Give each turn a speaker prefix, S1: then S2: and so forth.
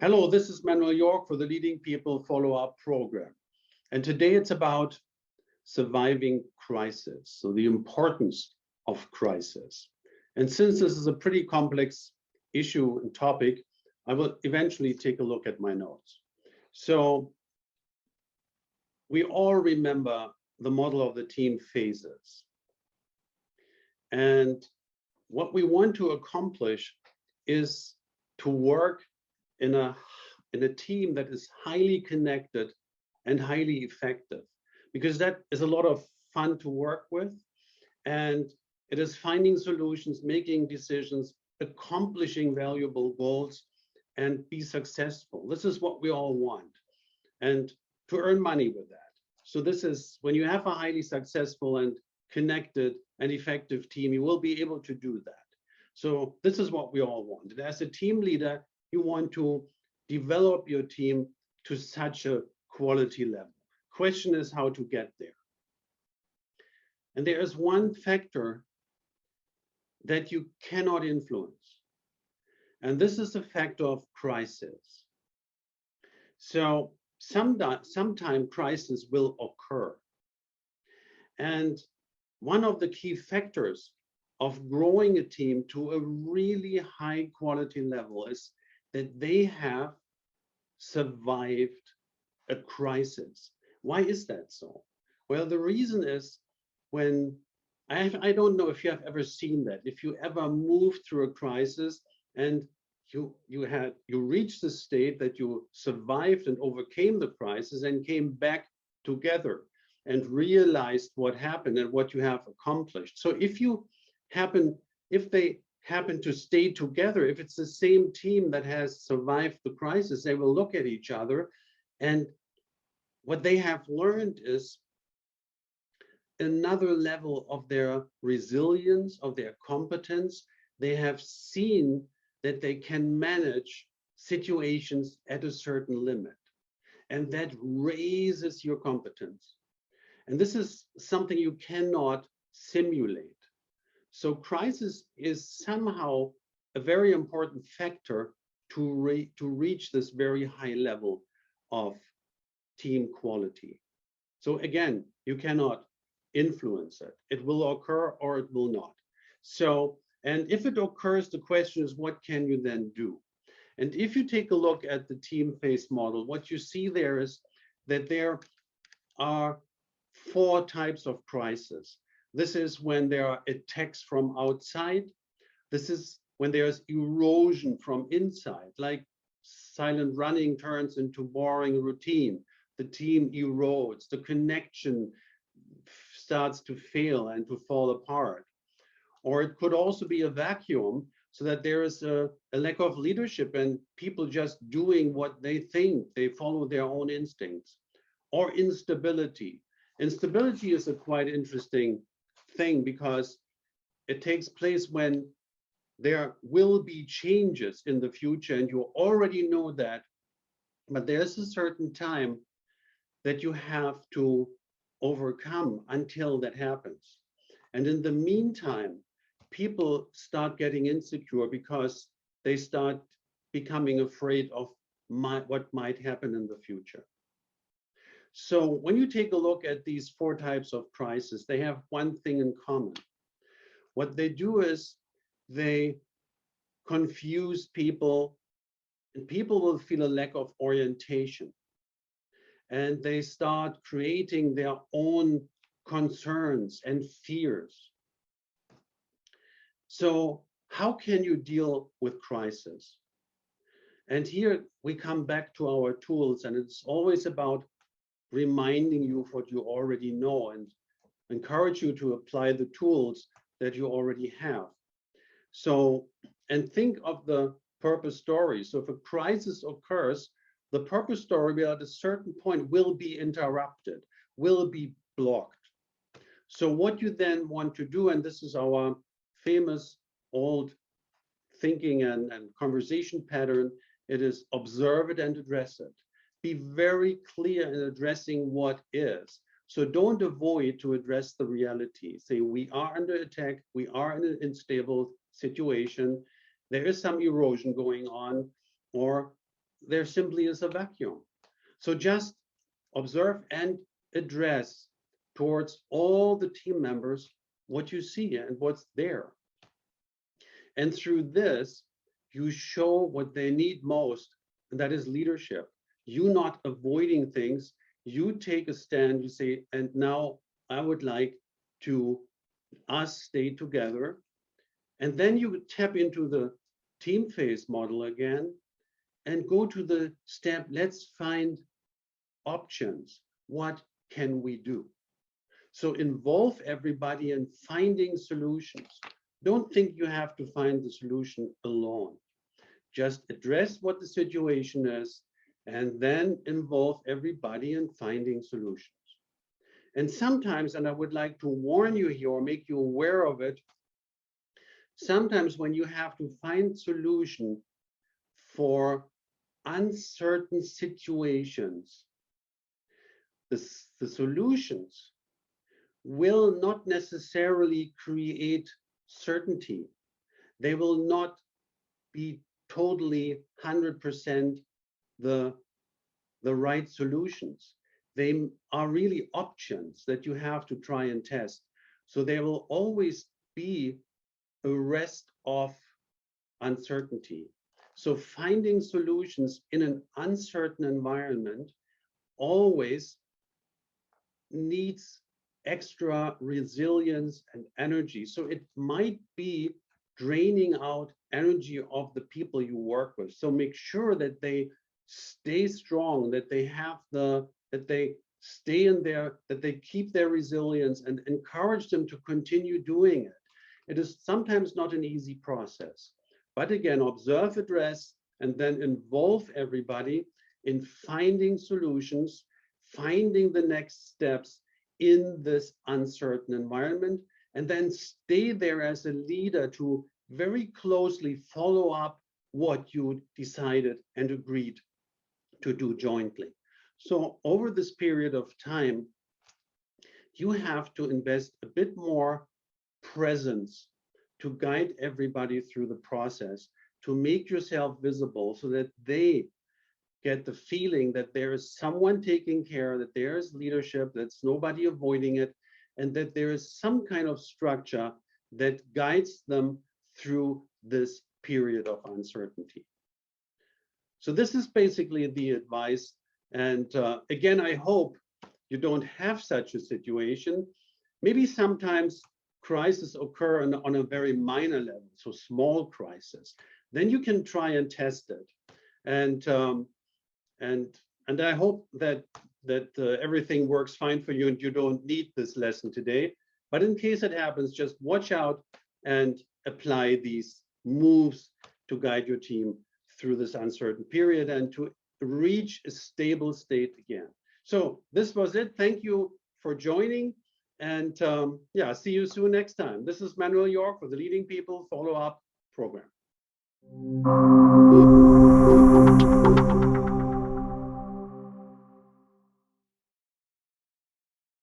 S1: Hello, this is Manuel York for the Leading People Follow-Up Program. And today it's about surviving crisis, so the importance of crisis. And since this is a pretty complex issue and topic, I will eventually take a look at my notes. So we all remember the model of the team phases. And what we want to accomplish is to work in a team that is highly connected and highly effective, because that is a lot of fun to work with. And it is finding solutions, making decisions, accomplishing valuable goals, and be successful. This is what we all want, and to earn money with that. So this is when you have a highly successful and connected and effective team, you will be able to do that. So this is what we all want. And as a team leader, you want to develop your team to such a quality level. Question is how to get there. And there is one factor that you cannot influence. And this is the factor of crisis. So sometime crisis will occur. And one of the key factors of growing a team to a really high quality level is that they have survived a crisis. Why is that so? Well, the reason is when I don't know if you have ever seen that, if you ever moved through a crisis and you reached the state that you survived and overcame the crisis and came back together and realized what happened and what you have accomplished. So if they happen to stay together, if it's the same team that has survived the crisis, they will look at each other, and what they have learned is another level of their resilience, of their competence. They have seen that they can manage situations at a certain limit, and that raises your competence. And this is something you cannot simulate. So crisis is somehow a very important factor to reach this very high level of team quality. So again, you cannot influence it. It will occur or it will not. So, and if it occurs, the question is, what can you then do? And if you take a look at the team phase model, what you see there is that there are 4 types of crisis. This is when there are attacks from outside. This is when there's erosion from inside, like silent running turns into boring routine. The team erodes, the connection starts to fail and to fall apart. Or it could also be a vacuum, so that there is a lack of leadership and people just doing what they think, they follow their own instincts. Or instability. Instability is a quite interesting thing because it takes place when there will be changes in the future and you already know that, but there's a certain time that you have to overcome until that happens. And in the meantime, people start getting insecure because they start becoming afraid of what might happen in the future. So when you take a look at these 4 types of crisis, they have one thing in common. What they do is they confuse people, and people will feel a lack of orientation. And they start creating their own concerns and fears. So how can you deal with crisis? And here we come back to our tools, and it's always about reminding you of what you already know and encourage you to apply the tools that you already have. So, and think of the purpose story. So if a crisis occurs, the purpose story at a certain point will be interrupted, will be blocked. So what you then want to do, and this is our famous old thinking and conversation pattern, it is observe it and address it. Be very clear in addressing what is. So don't avoid to address the reality. Say, we are under attack, we are in an unstable situation, there is some erosion going on, or there simply is a vacuum. So just observe and address towards all the team members what you see and what's there. And through this, you show what they need most, and that is leadership. You not avoiding things, you take a stand, you say, and now I would like to us stay together. And then you tap into the team phase model again and go to the step, let's find options. What can we do? So involve everybody in finding solutions. Don't think you have to find the solution alone. Just address what the situation is and then involve everybody in finding solutions. And sometimes, and I would like to warn you here or make you aware of it, sometimes when you have to find solution for uncertain situations, the solutions will not necessarily create certainty. They will not be totally 100% the right solutions. They are really options that you have to try and test. So there will always be a rest of uncertainty. So finding solutions in an uncertain environment always needs extra resilience and energy. So it might be draining out energy of the people you work with. So make sure that they stay strong, that they have that they stay in there, that they keep their resilience and encourage them to continue doing it. It is sometimes not an easy process, but again, observe, address, and then involve everybody in finding solutions, finding the next steps in this uncertain environment, and then stay there as a leader to very closely follow up what you decided and agreed to do jointly. So over this period of time, you have to invest a bit more presence to guide everybody through the process, to make yourself visible so that they get the feeling that there is someone taking care, that there is leadership, that's nobody avoiding it, and that there is some kind of structure that guides them through this period of uncertainty. So this is basically the advice. And again, I hope you don't have such a situation. Maybe sometimes crises occur on a very minor level, so small crisis. Then you can try and test it. And I hope that everything works fine for you and you don't need this lesson today. But in case it happens, just watch out and apply these moves to guide your team through this uncertain period and to reach a stable state again. So this was it. Thank you for joining. And yeah, see you soon next time. This is Manuel York for the Leading People Follow-Up Program.